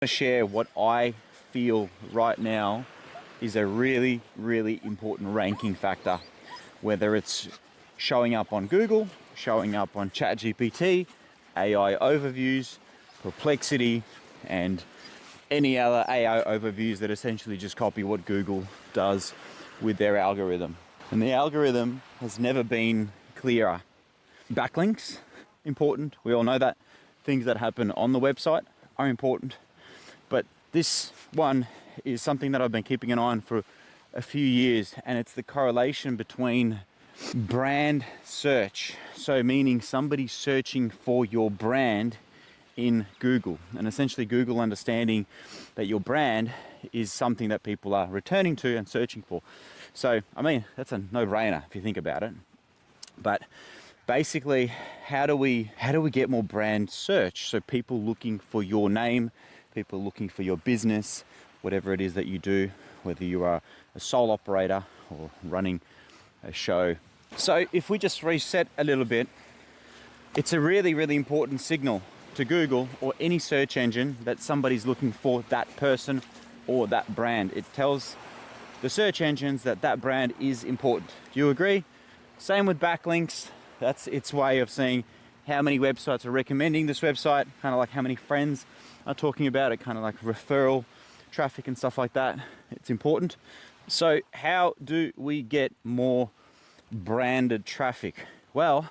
To share what I feel right now is a really, really important ranking factor, whether it's showing up on Google, showing up on ChatGPT, AI overviews, Perplexity, and any other AI overviews that essentially just copy what Google does with their algorithm. And the algorithm has never been clearer. Backlinks, important. We all know that. Things that happen on the website are important. But this one is something that I've been keeping an eye on for a few years, and it's the correlation between brand search. So meaning somebody searching for your brand in Google, and essentially Google understanding that your brand is something that people are returning to and searching for. So, I mean, that's a no-brainer if you think about it. But basically, how do we get more brand search? So people looking for your name, people looking for your business, whatever it is that you do, whether you are a sole operator or running a show. So if we just reset a little bit, it's a really, really important signal to Google or any search engine that somebody's looking for that person or that brand. It tells the search engines that that brand is important. Do you agree? Same with backlinks. That's its way of seeing how many websites are recommending this website, kind of like how many friends are talking about it, kind of like referral traffic and stuff like that. It's important. So how do we get more branded traffic? Well,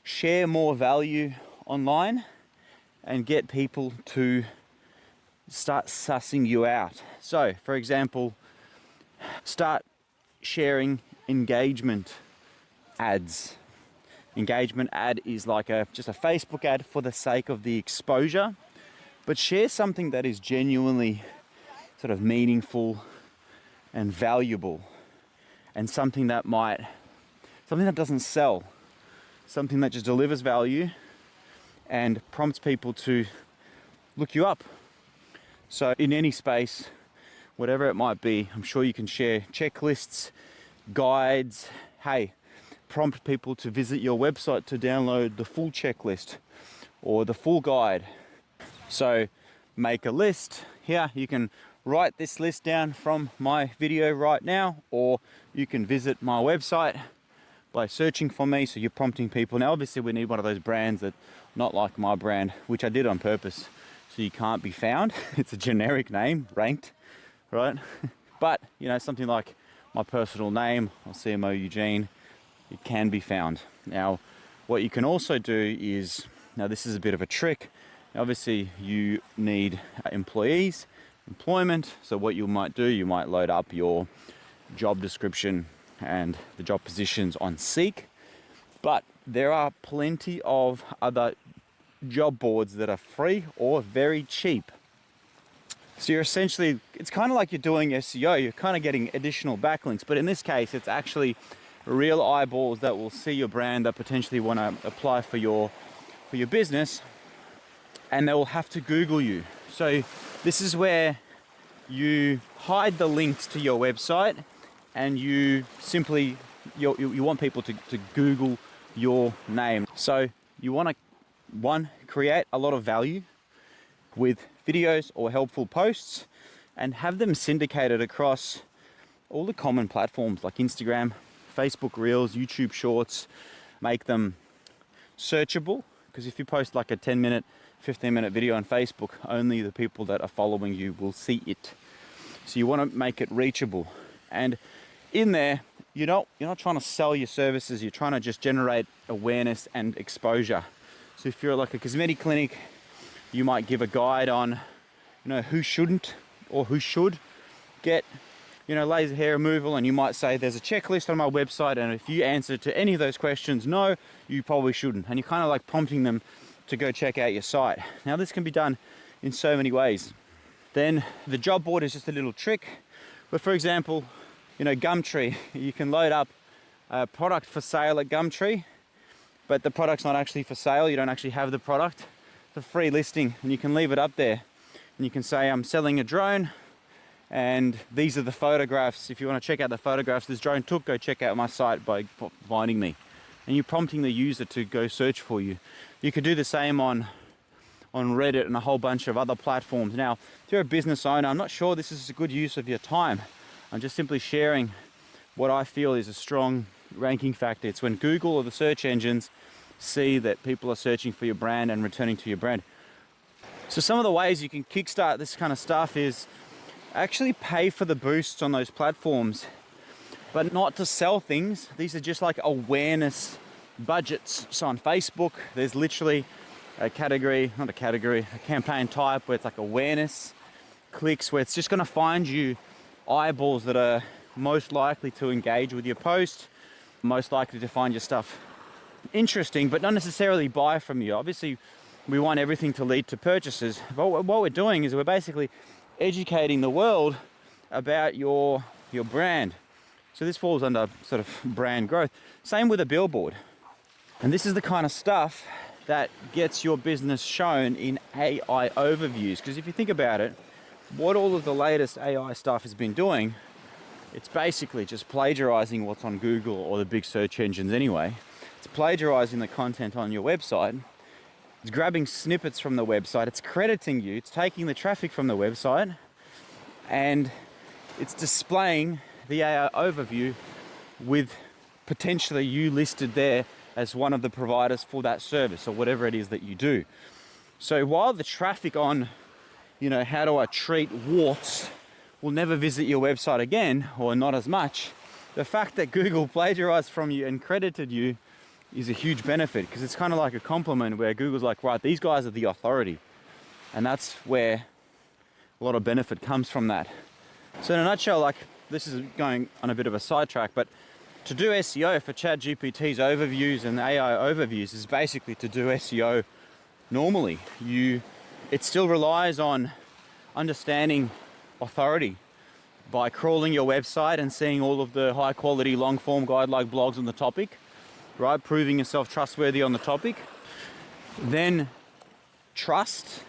share more value online and get people to start sussing you out. So, for example, start sharing engagement ads. Engagement ad is like just a Facebook ad for the sake of the exposure, but share something that is genuinely sort of meaningful and valuable, and something that doesn't sell, something that just delivers value and prompts people to look you up. So in any space, whatever it might be, I'm sure you can share checklists, guides. Hey, prompt people to visit your website to download the full checklist or the full guide. So make a list. Here you can write this list down from my video right now, or you can visit my website by searching for me. So you're prompting people. Now obviously we need one of those brands that not like my brand, which I did on purpose, so you can't be found. It's a generic name, ranked, right? But you know, something like my personal name or CMO Eugene, it can be found. Now what you can also do is, now this is a bit of a trick. Obviously you need employment. So what you might do, you might load up your job description and the job positions on Seek. But there are plenty of other job boards that are free or very cheap. So you're essentially, it's kind of like you're doing SEO, you're kind of getting additional backlinks, but in this case, it's actually real eyeballs that will see your brand, that potentially want to apply for your business, and they will have to Google you. So this is where you hide the links to your website, and you simply, you want people to Google your name. So you want to, one, create a lot of value with videos or helpful posts and have them syndicated across all the common platforms like Instagram, Facebook Reels, YouTube Shorts. Make them searchable, because if you post like a 10-minute, 15-minute video on Facebook, only the people that are following you will see it. So you want to make it reachable. And in there, you're not trying to sell your services, you're trying to just generate awareness and exposure. So if you're like a cosmetic clinic, you might give a guide on, who shouldn't or who should get, laser hair removal, and you might say there's a checklist on my website, and if you answer to any of those questions, no, you probably shouldn't. And you're kind of like prompting them to go check out your site. Now this can be done in so many ways. Then the job board is just a little trick. But for example, Gumtree, you can load up a product for sale at Gumtree, but the product's not actually for sale. You don't actually have the product. It's a free listing, and you can leave it up there. And you can say, I'm selling a drone, and these are the photographs. If you want to check out the photographs this drone took, go check out my site by finding me. And you're prompting the user to go search for you. You could do the same on on Reddit and a whole bunch of other platforms. Now, if you're a business owner, I'm not sure this is a good use of your time. I'm just simply sharing what I feel is a strong ranking factor. It's when Google or the search engines see that people are searching for your brand and returning to your brand. So some of the ways you can kickstart this kind of stuff is actually pay for the boosts on those platforms, but not to sell things. These are just like awareness budgets. So on Facebook, there's literally a campaign type where it's like awareness clicks, where it's just going to find you eyeballs that are most likely to engage with your post, most likely to find your stuff interesting, but not necessarily buy from you. Obviously, we want everything to lead to purchases, but what we're doing is we're basically educating the world about your brand. So this falls under sort of brand growth. Same with a billboard. And this is the kind of stuff that gets your business shown in AI overviews. Because if you think about it, what all of the latest AI stuff has been doing, it's basically just plagiarizing what's on Google or the big search engines anyway. It's plagiarizing the content on your website. It's grabbing snippets from the website. It's crediting you. It's taking the traffic from the website, and it's displaying the AI overview with potentially you listed there as one of the providers for that service or whatever it is that you do. So while the traffic on, how do I treat warts will never visit your website again, or not as much, the fact that Google plagiarized from you and credited you is a huge benefit, because it's kind of like a compliment where Google's like, right, these guys are the authority. And that's where a lot of benefit comes from that. So in a nutshell, like, this is going on a bit of a sidetrack, but to do SEO for ChatGPT's overviews and AI overviews is basically to do SEO normally. It still relies on understanding authority by crawling your website and seeing all of the high quality long form guide-like blogs on the topic, right? Proving yourself trustworthy on the topic. Then trust.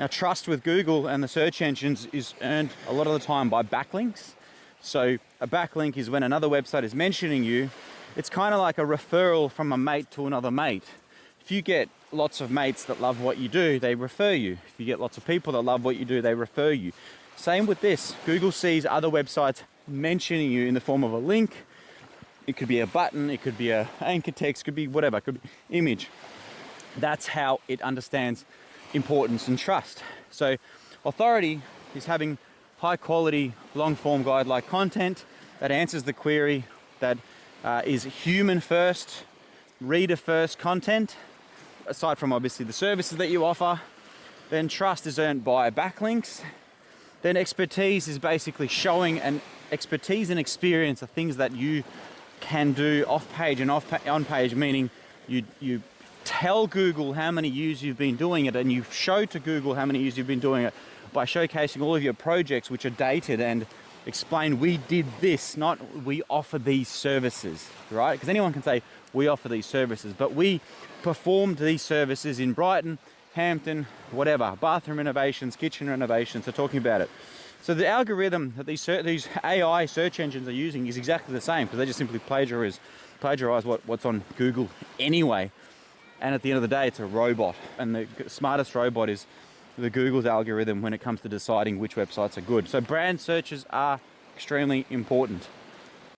Now, trust with Google and the search engines is earned a lot of the time by backlinks. So a backlink is when another website is mentioning you. It's kind of like a referral from a mate to another mate. If you get lots of mates that love what you do, they refer you. If you get lots of people that love what you do, they refer you. Same with this. Google sees other websites mentioning you in the form of a link. It could be a button, it could be an anchor text, could be whatever, it could be image. That's how it understands importance and trust. So authority is having high quality, long form guide-like content that answers the query, that is human first, reader first content, aside from obviously the services that you offer. Then trust is earned by backlinks. Then expertise is basically showing, and expertise and experience are things that you can do off page and on page, meaning you tell Google how many years you've been doing it, and you show to Google how many years you've been doing it by showcasing all of your projects which are dated, and explain we did this, not we offer these services, right? Because anyone can say we offer these services, but we performed these services in Brighton, Hampton, whatever, bathroom renovations, kitchen renovations, so talking about it. So the algorithm that these AI search engines are using is exactly the same, because they just simply plagiarize what's on Google anyway. And at the end of the day, it's a robot, and the smartest robot is the Google's algorithm when it comes to deciding which websites are good. So brand searches are extremely important.